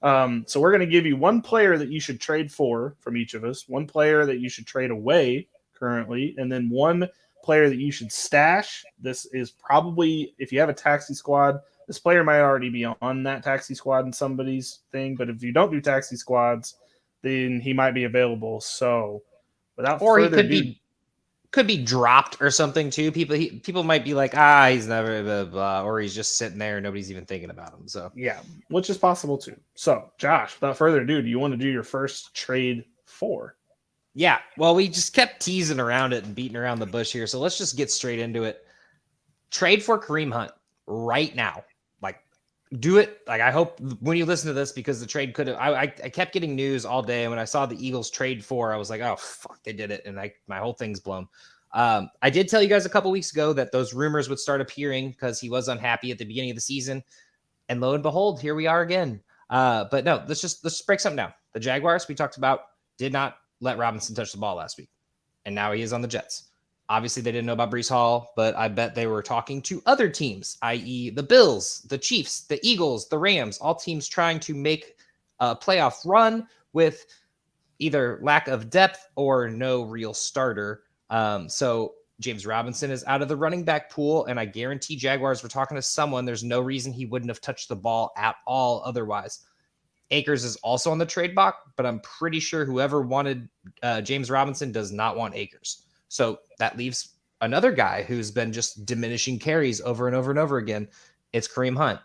So we're going to give you one player that you should trade for from each of us, one player that you should trade away currently, and then one player that you should stash. This is probably, if you have a taxi squad, this player might already be on that taxi squad in somebody's thing, but if you don't do taxi squads, then he might be available. So without Or he further ado, could be dropped or something too. People might be like, he's never blah, blah, or he's just sitting there, nobody's even thinking about him. So yeah, which is possible too. So Josh, without further ado, do you want to do your first trade for? Yeah, well, we just kept teasing around it and beating around the bush here, so let's just get straight into it. Trade for Kareem Hunt right now. Like, do it. Like, I hope when you listen to this, because the trade could have. I kept getting news all day, and when I saw the Eagles trade for, I was like, oh fuck, they did it, and my whole thing's blown. I did tell you guys a couple weeks ago that those rumors would start appearing because he was unhappy at the beginning of the season, and lo and behold, here we are again. But no, let's break something down. The Jaguars we talked about did not let Robinson touch the ball last week, and now he is on the Jets. Obviously, they didn't know about Breece Hall, but I bet they were talking to other teams, i.e. the Bills, the Chiefs, the Eagles, the Rams, all teams trying to make a playoff run with either lack of depth or no real starter. So James Robinson is out of the running back pool, and I guarantee Jaguars were talking to someone. There's no reason he wouldn't have touched the ball at all otherwise. Akers is also on the trade block, but I'm pretty sure whoever wanted James Robinson does not want Akers. So that leaves another guy who's been just diminishing carries over and over and over again. It's Kareem Hunt.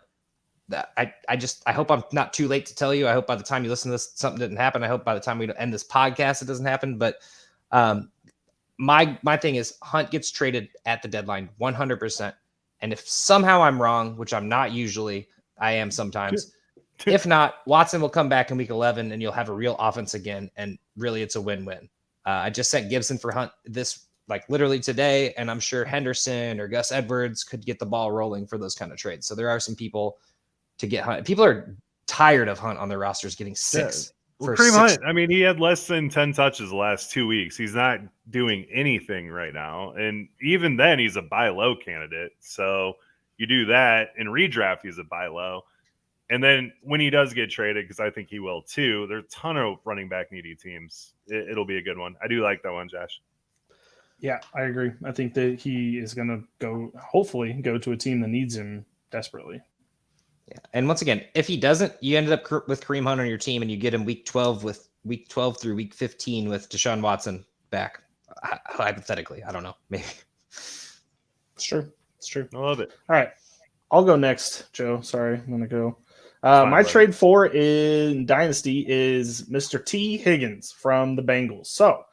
I hope I'm not too late to tell you. I hope by the time you listen to this, something didn't happen. I hope by the time we end this podcast, it doesn't happen. But my thing is Hunt gets traded at the deadline 100%. And if somehow I'm wrong, which I'm not usually, I am sometimes. If not, Watson will come back in week 11 and you'll have a real offense again. And really, it's a win-win. I just sent Gibson for Hunt this like literally today. And I'm sure Henderson or Gus Edwards could get the ball rolling for those kind of trades. So there are some people to get Hunt. People are tired of Hunt on their rosters getting six. Yeah. Well, Kareem Hunt, I mean, he had less than 10 touches the last 2 weeks. He's not doing anything right now. And even then, he's a buy low candidate. So you do that in redraft, he's a buy low. And then when he does get traded, because I think he will too, there's a ton of running back needy teams. It'll be a good one. I do like that one, Josh. Yeah, I agree. I think that he is going to hopefully go to a team that needs him desperately. Yeah, and once again, if he doesn't, you ended up with Kareem Hunt on your team, and you get him week 12 through week 15 with Deshaun Watson back. Hypothetically, I don't know, maybe. It's true. It's true. I love it. All right, I'll go next, Joe. Sorry, I'm going to go. My trade for in Dynasty is Mr. T. Higgins from the Bengals. So,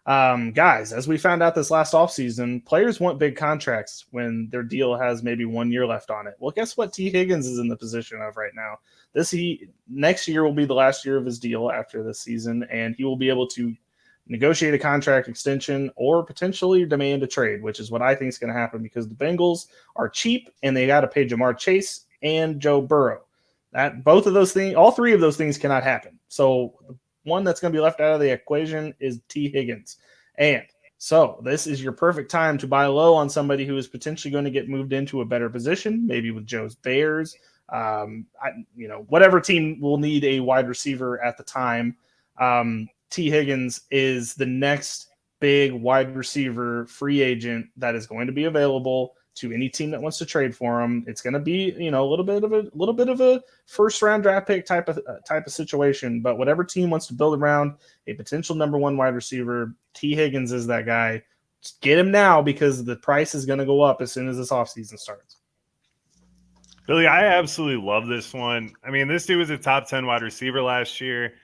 guys, as we found out this last offseason, players want big contracts when their deal has maybe 1 year left on it. Well, guess what T. Higgins is in the position of right now? Next year will be the last year of his deal after this season, and he will be able to negotiate a contract extension or potentially demand a trade, which is what I think is going to happen because the Bengals are cheap and they got to pay Jamar Chase and Joe Burrow. All three of those things cannot happen. So the one that's going to be left out of the equation is T. Higgins. And so this is your perfect time to buy low on somebody who is potentially going to get moved into a better position, maybe with Joe's Bears. Whatever team will need a wide receiver at the time. T. Higgins is the next big wide receiver free agent that is going to be available to any team that wants to trade for him. It's going to be, a little bit of a first round draft pick type of situation, but whatever team wants to build around a potential number one wide receiver, T. Higgins is that guy. Just get him now because the price is going to go up as soon as this offseason starts. Billy, I absolutely love this one. I mean, this dude was a top 10 wide receiver last year.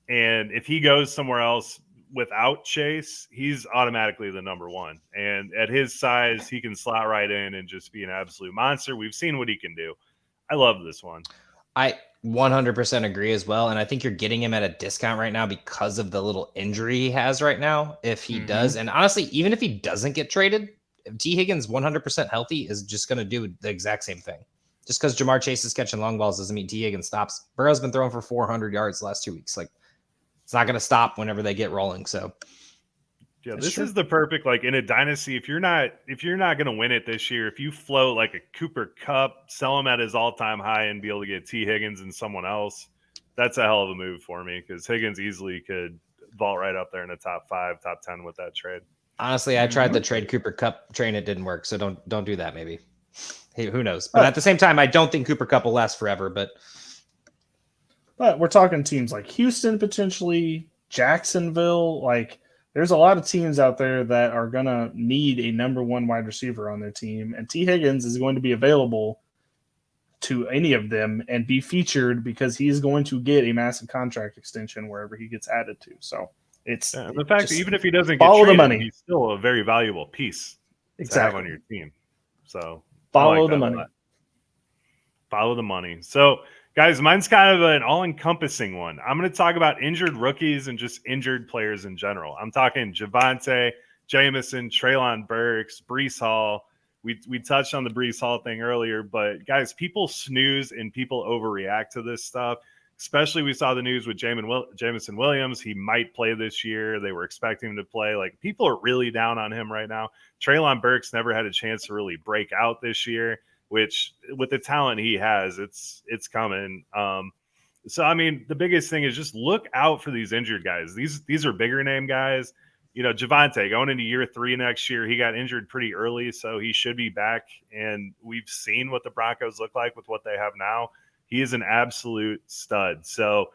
And if he goes somewhere else without Chase, he's automatically the number one. And at his size, he can slot right in and just be an absolute monster. We've seen what he can do. I love this one. I 100% agree as well. And I think you're getting him at a discount right now because of the little injury he has right now. If he does, and honestly, even if he doesn't get traded, if T. Higgins 100% healthy is just going to do the exact same thing. Just because Jamar Chase is catching long balls doesn't mean T. Higgins stops. Burrow's been throwing for 400 yards the last 2 weeks. Like, it's not going to stop whenever they get rolling. So, yeah, this is the perfect, like in a dynasty, if you're not going to win it this year, if you float like a Cooper Kupp, sell him at his all-time high and be able to get T. Higgins and someone else, that's a hell of a move for me because Higgins easily could vault right up there in the top 5, top 10 with that trade. Honestly, I tried the trade Cooper Kupp train. It didn't work. So don't do that. Maybe. Hey, who knows? But at the same time, I don't think Cooper Kupp will last forever. But we're talking teams like Houston, potentially Jacksonville. Like, there's a lot of teams out there that are going to need a number 1 wide receiver on their team. And T. Higgins is going to be available to any of them and be featured because he's going to get a massive contract extension wherever he gets added to. So it's the fact that even if he doesn't follow get traded, the money, he's still a very valuable piece to have on your team. So follow the money. Follow the money. So guys, mine's kind of an all-encompassing one. I'm going to talk about injured rookies and just injured players in general. I'm talking Javonte, Jameson, Treylon Burks, Breece Hall. We touched on the Breece Hall thing earlier, but guys, people snooze and people overreact to this stuff. Especially we saw the news with Jameson Williams. He might play this year. They were expecting him to play. Like, people are really down on him right now. Treylon Burks never had a chance to really break out this year, which with the talent he has, it's coming. So, I mean, the biggest thing is just look out for these injured guys. These are bigger name guys. You know, Javonte going into year 3 next year, he got injured pretty early, so he should be back. And we've seen what the Broncos look like with what they have now. He is an absolute stud. So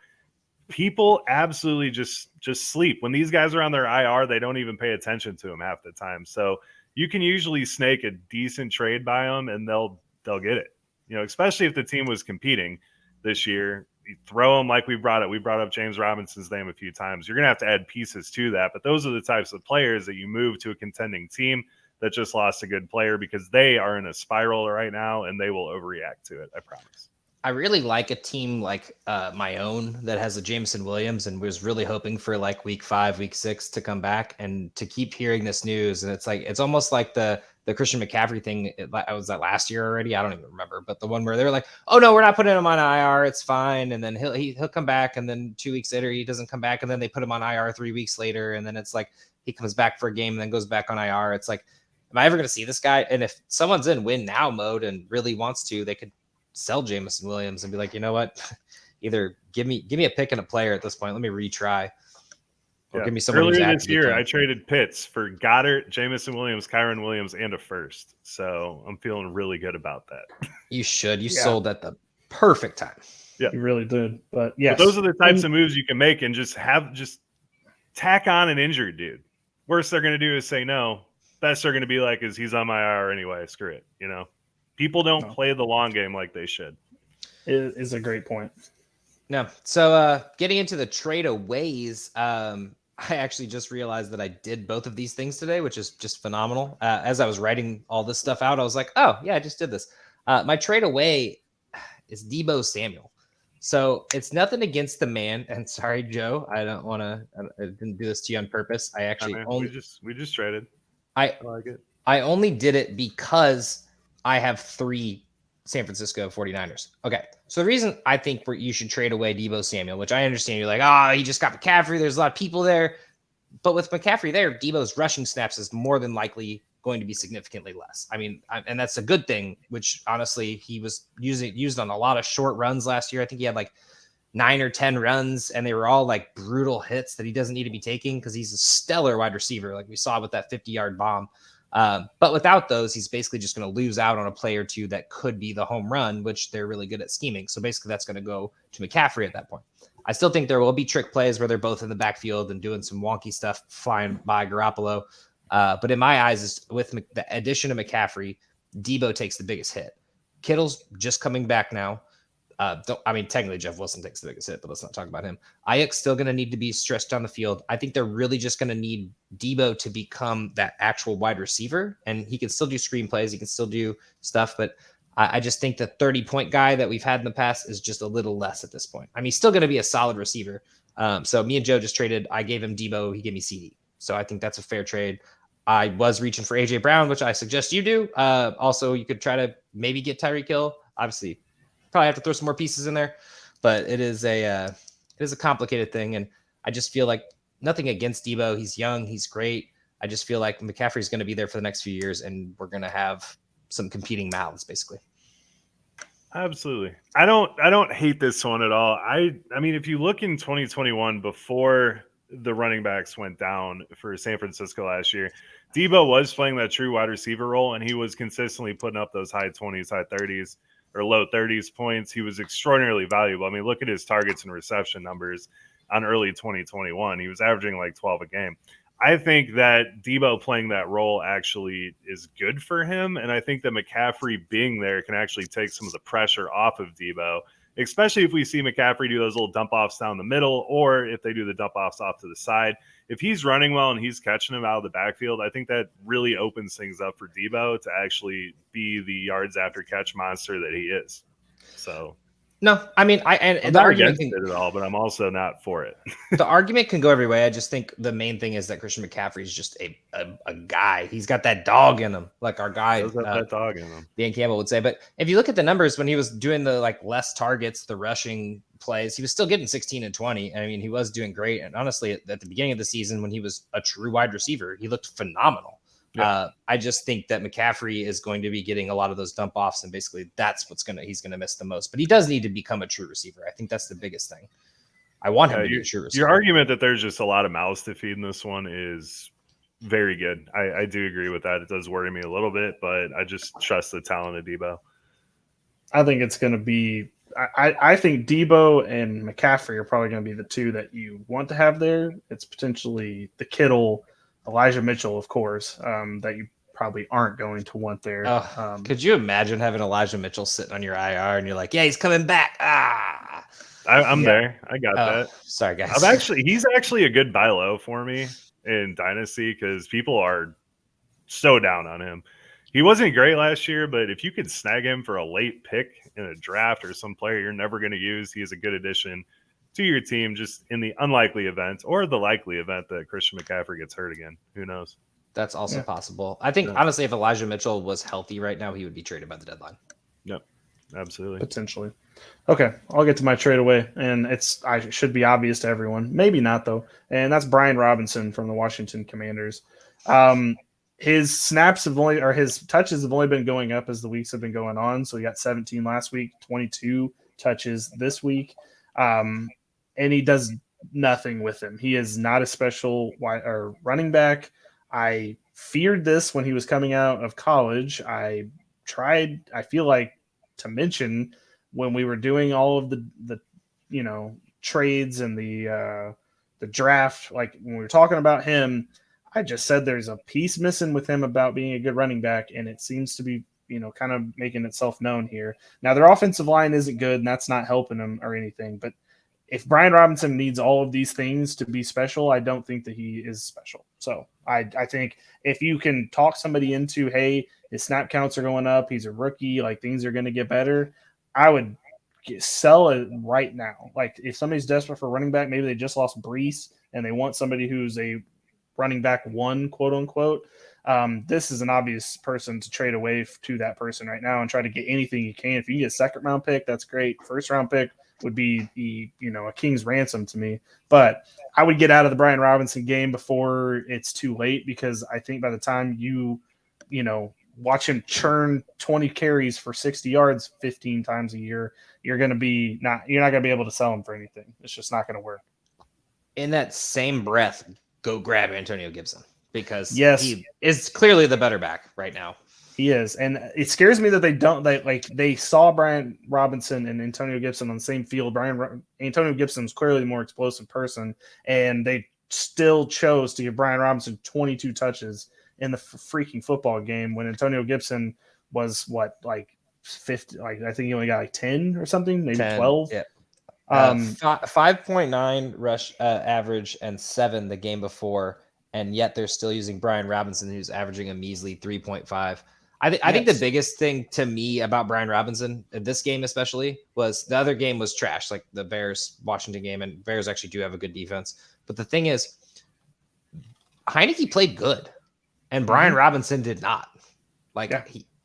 people absolutely just sleep. When these guys are on their IR, they don't even pay attention to him half the time. So you can usually snake a decent trade by them, and they'll get it. You know, especially if the team was competing this year. You throw them like we brought up James Robinson's name a few times. You're going to have to add pieces to that. But those are the types of players that you move to a contending team that just lost a good player because they are in a spiral right now and they will overreact to it. I promise. I really like a team like my own that has a Jameson Williams and was really hoping for like week 5, week 6 to come back and to keep hearing this news. And it's almost like the Christian McCaffrey thing. Was that last year already? I don't even remember. But the one where they were like, oh no, we're not putting him on IR. It's fine. And then he'll come back. And then 2 weeks later, he doesn't come back. And then they put him on IR 3 weeks later. And then it's like, he comes back for a game and then goes back on IR. It's like, am I ever going to see this guy? And if someone's in win now mode and really wants to, they could sell Jameson Williams and be like, you know what, either give me a pick and a player at this point. Let me retry. Or give me someone earlier this year. I traded Pitts for Goddard, Jameson Williams, Kyron Williams, and a first. So I'm feeling really good about that. You should. You sold at the perfect time. Yeah, you really did. But yes, those are the types of moves you can make and just tack on an injured dude. Worst they're going to do is say no. Best they're going to be like is he's on my IR anyway. Screw it. You know, people don't play the long game like they should. It is a great point. No. So getting into the trade aways, I actually just realized that I did both of these things today, which is just phenomenal. As I was writing all this stuff out, I was like, oh, yeah, I just did this. My trade away is Deebo Samuel. So it's nothing against the man. And sorry, Joe, I didn't do this to you on purpose. We just traded. I like it. I only did it because I have 3 San Francisco 49ers. Okay. So the reason I think you should trade away Deebo Samuel, which I understand you're like, he just got McCaffrey. There's a lot of people there. But with McCaffrey there, Deebo's rushing snaps is more than likely going to be significantly less. I mean, and that's a good thing, which honestly, he was used on a lot of short runs last year. I think he had like 9 or 10 runs, and they were all like brutal hits that he doesn't need to be taking because he's a stellar wide receiver, like we saw with that 50-yard bomb. But without those, he's basically just going to lose out on a play or two that could be the home run, which they're really good at scheming. So basically that's going to go to McCaffrey at that point. I still think there will be trick plays where they're both in the backfield and doing some wonky stuff flying by Garoppolo. But in my eyes, with the addition of McCaffrey, Deebo takes the biggest hit. Kittle's just coming back now. Technically Jeff Wilson takes the biggest hit, but let's not talk about him. Ayuk's still going to need to be stretched on the field. I think they're really just going to need Deebo to become that actual wide receiver, and he can still do screenplays. He can still do stuff, but I just think the 30-point guy that we've had in the past is just a little less at this point. I mean, he's still going to be a solid receiver. So me and Joe just traded. I gave him Deebo. He gave me CD. So I think that's a fair trade. I was reaching for AJ Brown, which I suggest you do. Also, you could try to maybe get Tyreek Hill. Obviously, probably have to throw some more pieces in there, but it is a complicated thing. And I just feel like nothing against Deebo. He's young. He's great. I just feel like McCaffrey is going to be there for the next few years, and we're going to have some competing mouths, basically. Absolutely. I don't hate this one at all. I mean, if you look in 2021 before the running backs went down for San Francisco last year, Debo was playing that true wide receiver role, and he was consistently putting up those high 20s, high 30s, or low 30s points. He was extraordinarily valuable. I mean, look at his targets and reception numbers on early 2021. He was averaging like 12 a game. I think that Debo playing that role actually is good for him. And I think that McCaffrey being there can actually take some of the pressure off of Debo, especially if we see McCaffrey do those little dump offs down the middle, or if they do the dump offs off to the side. If he's running well and he's catching him out of the backfield, I think that really opens things up for Debo to actually be the yards after catch monster that he is. So. No, I mean, I'm not against it at all, but I'm also not for it. The argument can go every way. I just think the main thing is that Christian McCaffrey is just a guy. He's got that dog in him, like our guy, that dog in him. Dan Campbell would say. But if you look at the numbers when he was doing the like less targets, the rushing plays, he was still getting 16 and 20. I mean, he was doing great. And honestly, at the beginning of the season, when he was a true wide receiver, he looked phenomenal. Yeah. I just think that McCaffrey is going to be getting a lot of those dump offs, and basically that's he's gonna miss the most. But he does need to become a true receiver. I think that's the biggest thing. I want him to be a true receiver. Your argument that there's just a lot of mouths to feed in this one is very good. I do agree with that. It does worry me a little bit, but I just trust the talent of Debo. I think it's going to be. I think Debo and McCaffrey are probably going to be the two that you want to have there. It's potentially the Kittle, Elijah Mitchell, of course, that you probably aren't going to want there. Could you imagine having Elijah Mitchell sitting on your IR and you're like, yeah, he's coming back. I'm there. I got that. Sorry, guys. He's actually a good buy low for me in Dynasty because people are so down on him. He wasn't great last year, but if you could snag him for a late pick in a draft or some player you're never going to use, he is a good addition to your team, just in the unlikely event or the likely event that Christian McCaffrey gets hurt again. Who knows? That's also possible. I think, honestly, if Elijah Mitchell was healthy right now, he would be traded by the deadline. Yep, absolutely. Potentially. Okay, I'll get to my trade away, and I should be obvious to everyone. Maybe not, though. And that's Brian Robinson from the Washington Commanders. His snaps his touches have only been going up as the weeks have been going on. So he got 17 last week, 22 touches this week. And he does nothing with him. He is not a special running back. I feared this when he was coming out of college. I feel like, to mention when we were doing all of the trades and the draft, like when we were talking about him, I just said there's a piece missing with him about being a good running back, and it seems to be, kind of making itself known here. Now, their offensive line isn't good, and that's not helping them or anything, but if Brian Robinson needs all of these things to be special, I don't think that he is special. So I think if you can talk somebody into, hey, his snap counts are going up, he's a rookie, like things are going to get better, I would sell it right now. Like if somebody's desperate for a running back, maybe they just lost Brees and they want somebody who's a running back one, quote unquote. This is an obvious person to trade away to that person right now and try to get anything you can. If you can get a second round pick, that's great. First round pick would be a king's ransom to me. But I would get out of the Brian Robinson game before it's too late, because I think by the time you watch him churn 20 carries for 60 yards 15 times a year, you're not going to be able to sell him for anything. It's just not going to work. In that same breath, go grab Antonio Gibson, because he is clearly the better back right now. He is, and it scares me that they saw Brian Robinson and Antonio Gibson on the same field. Antonio Gibson's clearly the more explosive person, and they still chose to give Brian Robinson 22 touches in the freaking football game when Antonio Gibson was 50? I think he only got 10 or something, maybe 10, 12. Yeah. 5.9 rush average and 7 the game before, and yet they're still using Brian Robinson, who's averaging a measly 3.5. I think the biggest thing to me about Brian Robinson in this game especially was the other game was trash, like the Bears-Washington game, and Bears actually do have a good defense. But the thing is, Heineke played good, and Brian Robinson did not.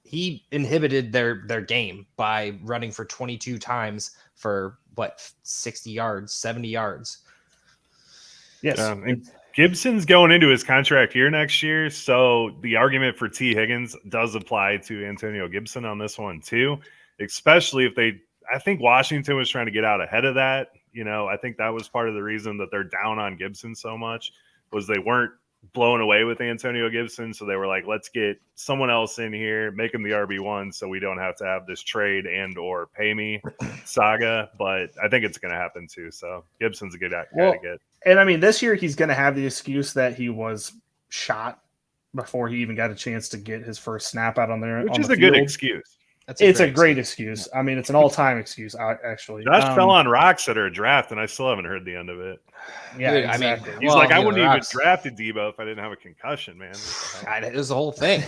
He inhibited their game by running for 22 times for 60 yards, 70 yards. Yes. Gibson's going into his contract year next year, so the argument for T. Higgins does apply to Antonio Gibson on this one too. especially if I think Washington was trying to get out ahead of that. I think that was part of the reason that they're down on Gibson so much, was they weren't blown away with Antonio Gibson. So they were like, let's get someone else in here, make him the RB1 so we don't have to have this trade and or pay me saga. But I think it's going to happen too. So Gibson's a good guy to get. And I mean, this year he's going to have the excuse that he was shot before he even got a chance to get his first snap out on there. Which is a good excuse. It's a great excuse. I mean, it's an all-time excuse, actually. Josh fell on rocks at our draft, and I still haven't heard the end of it. Yeah, dude, exactly. I mean, he's like, I wouldn't even drafted Debo if I didn't have a concussion, man. It was the whole thing.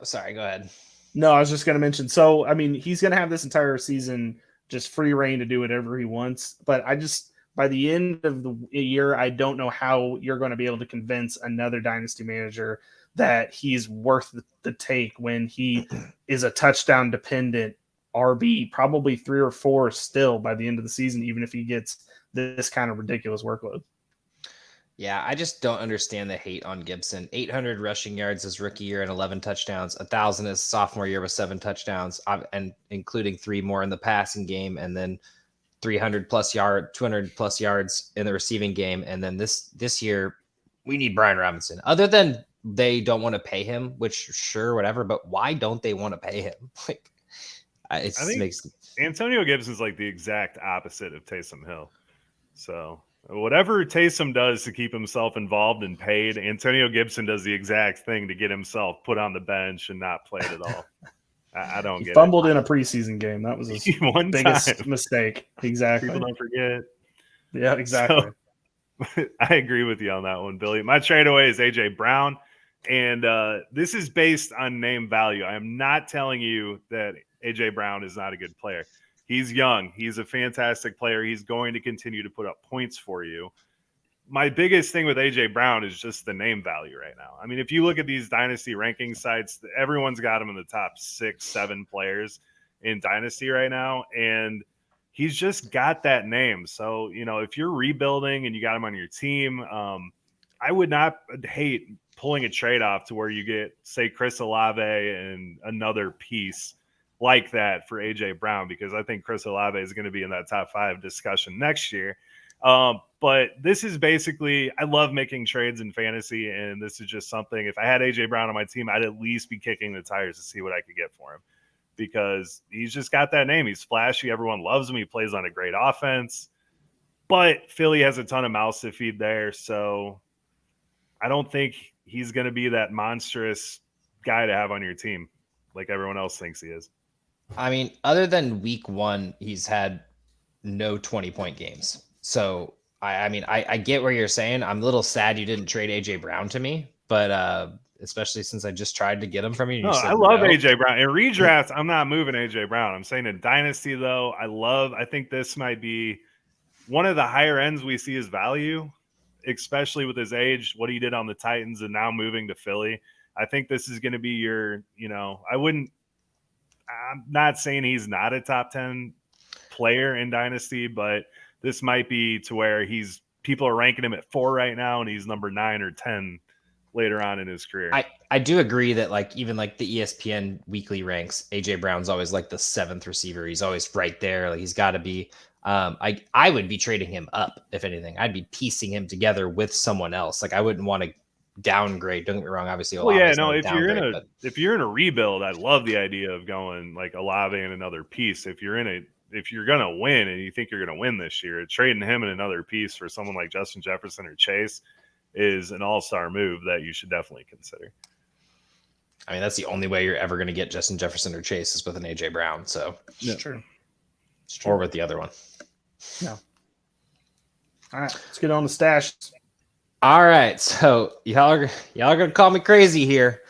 Sorry, go ahead. No, I was just going to mention. So, I mean, he's going to have this entire season just free reign to do whatever he wants. But by the end of the year, I don't know how you're going to be able to convince another dynasty manager that he's worth the take when he is a touchdown dependent RB, probably 3 or 4 still by the end of the season, even if he gets this kind of ridiculous workload. Yeah, I just don't understand the hate on Gibson. 800 rushing yards his rookie year and 11 touchdowns, 1,000 his sophomore year with 7 touchdowns, and including 3 more in the passing game, and then 200 plus yards in the receiving game. And then this year, we need Brian Robinson. Other than they don't want to pay him, which sure, whatever, but why don't they want to pay him? Like, I think Antonio Gibson's like the exact opposite of Taysom Hill. So whatever Taysom does to keep himself involved and paid, Antonio Gibson does the exact thing to get himself put on the bench and not played at all. I don't get it. Fumbled in a preseason game. That was his biggest mistake. Exactly. People don't forget. Yeah, exactly. So, I agree with you on that one, Billy. My trade away is A.J. Brown, and this is based on name value. I am not telling you that A.J. Brown is not a good player. He's young. He's a fantastic player. He's going to continue to put up points for you. My biggest thing with A.J. Brown is just the name value right now. I mean, if you look at these Dynasty ranking sites, everyone's got him in the top 6, 7 players in Dynasty right now, and he's just got that name. So, if you're rebuilding and you got him on your team, I would not hate pulling a trade off to where you get, say, Chris Olave and another piece like that for A.J. Brown, because I think Chris Olave is going to be in that top 5 discussion next year. But this is basically, I love making trades in fantasy, and this is just something, if I had A.J. Brown on my team, I'd at least be kicking the tires to see what I could get for him, because he's just got that name. He's flashy. Everyone loves him. He plays on a great offense, but Philly has a ton of mouths to feed there. So I don't think he's going to be that monstrous guy to have on your team like everyone else thinks he is. I mean, other than week 1, he's had no 20-point games. So, I get where you're saying. I'm a little sad you didn't trade A.J. Brown to me, but especially since I just tried to get him from you. No, I love A.J. Brown. In redraft, I'm not moving A.J. Brown. I'm saying in Dynasty, though, I think this might be one of the higher ends we see his value, especially with his age, what he did on the Titans and now moving to Philly. I think this is going to be your, I'm not saying he's not a top 10 player in Dynasty, but this might be to where people are ranking him at 4 right now, and he's number 9 or 10 later on in his career. I do agree that even the ESPN weekly ranks, AJ Brown's always like the 7th receiver. He's always right there. Like, he's got to be. I would be trading him up, if anything. I'd be piecing him together with someone else. Like, I wouldn't want to downgrade. Don't get me wrong. Obviously, if you're in a rebuild, I love the idea of going like Olave and another piece. If you're gonna win and you think you're gonna win this year, trading him and another piece for someone like Justin Jefferson or Chase is an all-star move that you should definitely consider. I mean, that's the only way you're ever going to get Justin Jefferson or Chase is with an AJ Brown. So it's true. Or with the other one. No. All right, let's get on the stash. All right, so y'all are gonna call me crazy here.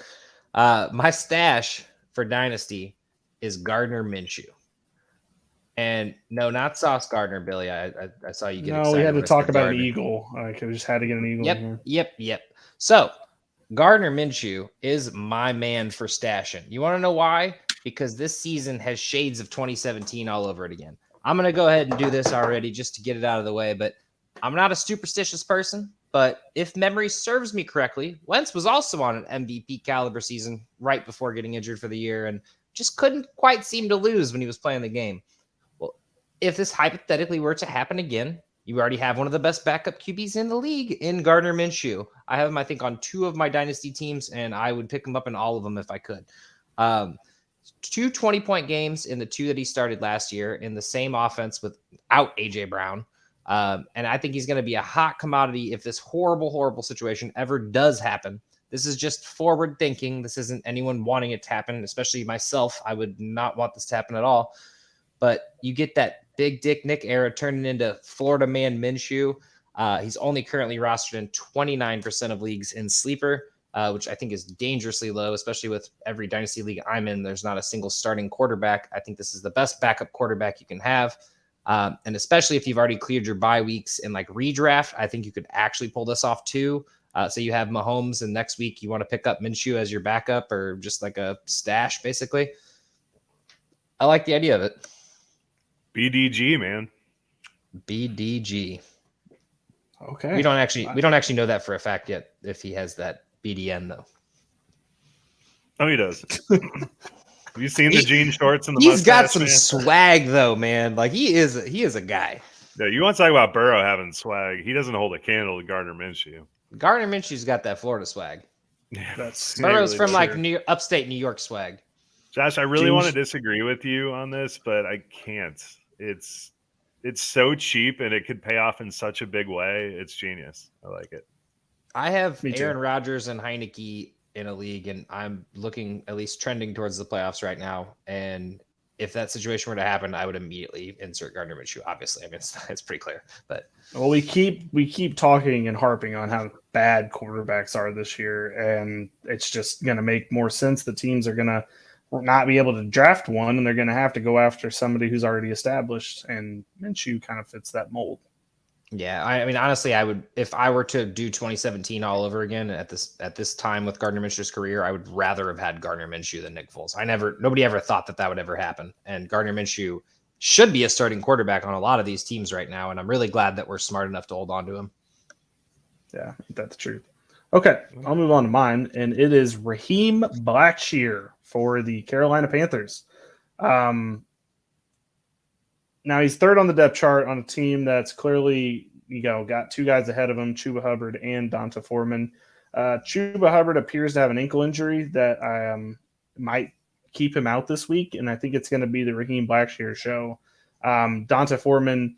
My stash for Dynasty is Gardner Minshew, and no, not Sauce Gardner, Billy. I saw you get excited. No, we had to talk about an eagle. Like, we just had to get an eagle. Yep. So Gardner Minshew is my man for stashing. You want to know why? Because this season has shades of 2017 all over it again. I'm gonna go ahead and do this already just to get it out of the way, but I'm not a superstitious person. But if memory serves me correctly, Wentz was also on an MVP caliber season right before getting injured for the year and just couldn't quite seem to lose when he was playing the game. Well, if this hypothetically were to happen again, you already have one of the best backup QBs in the league in Gardner Minshew. I have him, I think, on 2 of my dynasty teams, and I would pick him up in all of them if I could. 2 20-point games in the 2 that he started last year in the same offense without A.J. Brown. And I think he's going to be a hot commodity if this horrible, horrible situation ever does happen. This is just forward thinking. This isn't anyone wanting it to happen, especially myself. I would not want this to happen at all. But you get that big dick Nick era turning into Florida man Minshew. He's only currently rostered in 29% of leagues in sleeper, which I think is dangerously low, especially with every dynasty league I'm in. There's not a single starting quarterback. I think this is the best backup quarterback you can have. And especially if you've already cleared your bye weeks in like redraft, I think you could actually pull this off too. So you have Mahomes and next week you want to pick up Minshew as your backup or just like a stash, basically. I like the idea of it. BDG, man. BDG. Okay. We don't actually know that for a fact yet if he has that BDN though. Oh, he does. Have you seen the jean shorts and the He's got mustache, some man? Swag though, man. Like he is a guy. Yeah, you want to talk about Burrow having swag? He doesn't hold a candle to Gardner Minshew. Gardner Minshew's got that Florida swag. Yeah, That's Burrow's really from true. like upstate New York swag. Josh, I really want to disagree with you on this, but I can't. It's so cheap and it could pay off in such a big way. It's genius. I like it. I have Me too. Aaron Rodgers and Heineke in a league, and I'm looking at least trending towards the playoffs right now. And if that situation were to happen, I would immediately insert Gardner Minshew. Obviously, I mean it's pretty clear. But well, we keep talking and harping on how bad quarterbacks are this year, and it's just going to make more sense. The teams are going to not be able to draft one, and they're going to have to go after somebody who's already established. And Minshew kind of fits that mold. yeah, I mean, honestly, I would, if I were to do 2017 all over again at this time with Gardner Minshew's career, I would rather have had Gardner Minshew than Nick Foles. Nobody ever thought that would ever happen. And Gardner Minshew should be a starting quarterback on a lot of these teams right now. And I'm really glad that we're smart enough to hold on to him. Yeah, that's the truth. Okay, I'll move on to mine, and it is Raheem Blackshear for the Carolina Panthers. Now he's third on the depth chart on a team that's clearly, got 2 guys ahead of him, Chuba Hubbard and Donta Foreman. Chuba Hubbard appears to have an ankle injury that might keep him out this week, and I think it's going to be the Raheem Blackshear show. Donta Foreman,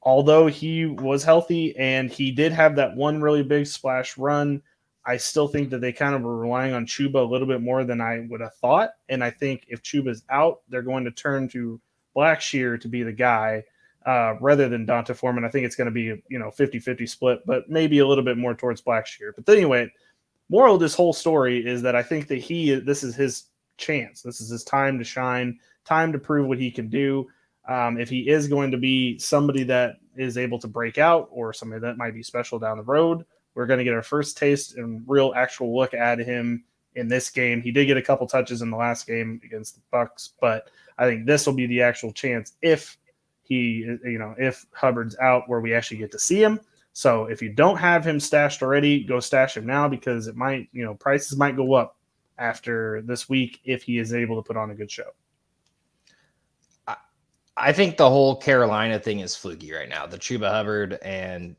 although he was healthy and he did have that one really big splash run, I still think that they kind of were relying on Chuba a little bit more than I would have thought. And I think if Chuba's out, they're going to turn to Blackshear to be the guy rather than Donta Foreman. I think it's going to be a 50-50 split, but maybe a little bit more towards Blackshear. But anyway, moral of this whole story is that I think that this is his chance. This is his time to shine, time to prove what he can do. If he is going to be somebody that is able to break out or somebody that might be special down the road, we're going to get our first taste and real actual look at him in this game. He did get a couple touches in the last game against the Bucs, but I think this will be the actual chance if if Hubbard's out where we actually get to see him. So if you don't have him stashed already, go stash him now because it might, prices might go up after this week if he is able to put on a good show. I think the whole Carolina thing is fluky right now. The Chuba Hubbard and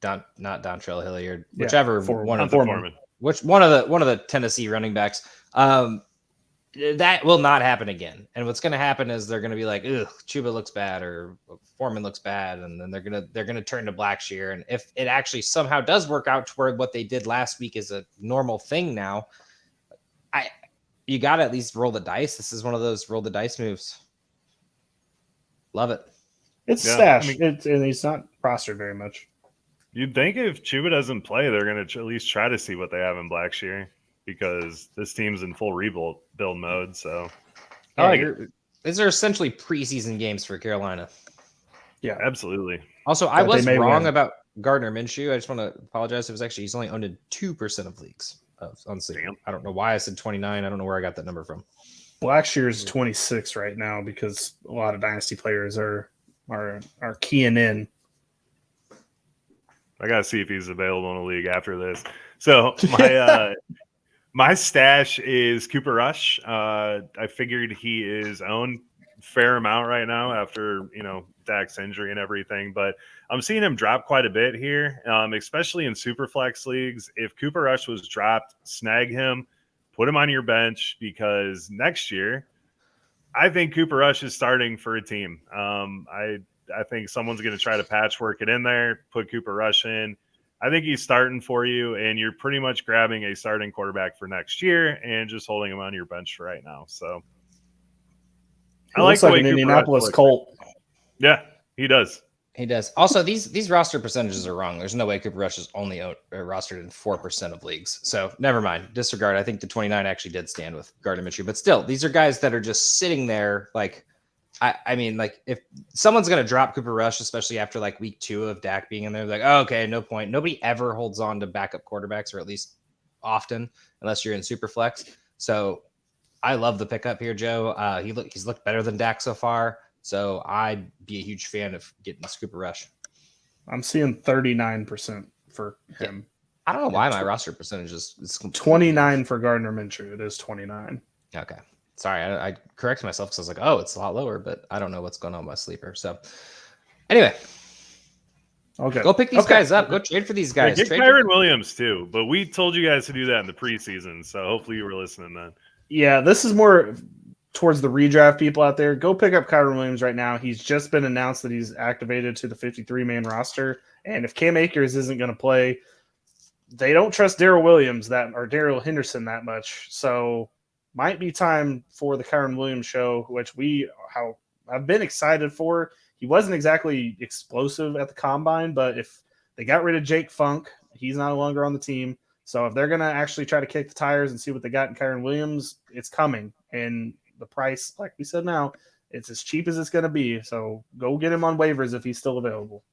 not Dontrell Hilliard, whichever one of Foreman. Which one of the Tennessee running backs. That will not happen again. And what's going to happen is they're going to be like, "Ugh, Chuba looks bad," or "Foreman looks bad," and then they're gonna turn to Blackshear. And if it actually somehow does work out toward what they did last week is a normal thing now, you got to at least roll the dice. This is one of those roll the dice moves. Love it. It's stash, and he's not rostered very much. You'd think if Chuba doesn't play, they're going to at least try to see what they have in Blackshear because this team's in full rebuild mode. So, these are essentially preseason games for Carolina. Yeah, absolutely. Also, I was wrong about Gardner Minshew. I just want to apologize. He's only owned in 2% of leagues. Honestly, I don't know why I said 29. I don't know where I got that number from. Blackshear's 26 right now because a lot of dynasty players are keying in. I gotta see if he's available in the league after this. So my stash is Cooper Rush. I figured he is owned fair amount right now after Dak's injury and everything, but I'm seeing him drop quite a bit here, especially in super flex leagues. If Cooper Rush was dropped, snag him, put him on your bench, because next year I think Cooper Rush is starting for a team. I think someone's going to try to patchwork it in there, put Cooper Rush in. I think he's starting for you, and you're pretty much grabbing a starting quarterback for next year and just holding him on your bench for right now. So I like the way an Indianapolis Colt. Yeah, he does. He does. Also, these roster percentages are wrong. There's no way Cooper Rush is only rostered in 4% of leagues. So never mind. Disregard. I think the 29 actually did stand with Gardner Minshew. But still, these are guys that are just sitting there. Like, I mean, like, if someone's going to drop Cooper Rush, especially after like week 2 of Dak being in there, like, oh, okay, no point. Nobody ever holds on to backup quarterbacks, or at least often, unless you're in super flex. So I love the pickup here, Joe. He's looked better than Dak so far. So I'd be a huge fan of getting this Cooper Rush. I'm seeing 39% for him. I don't know why my roster percentage is 29 for Gardner Minshew. It is 29. Okay. Sorry, I corrected myself because I was like, oh, it's a lot lower, but I don't know what's going on with my sleeper. So anyway. Okay. Go pick these guys up. Go trade for these guys. Get Kyren Williams too, but we told you guys to do that in the preseason, so hopefully you were listening then. Yeah, this is more towards the redraft people out there. Go pick up Kyren Williams right now. He's just been announced that he's activated to the 53-man roster. And if Cam Akers isn't going to play, they don't trust Darrell Henderson that much. So might be time for the Kyren Williams show, which I've been excited for. He wasn't exactly explosive at the combine, but if they got rid of Jake Funk, he's no longer on the team. So if they're going to actually try to kick the tires and see what they got in Kyren Williams, it's coming. And the price, like we said now, it's as cheap as it's going to be. So go get him on waivers if he's still available.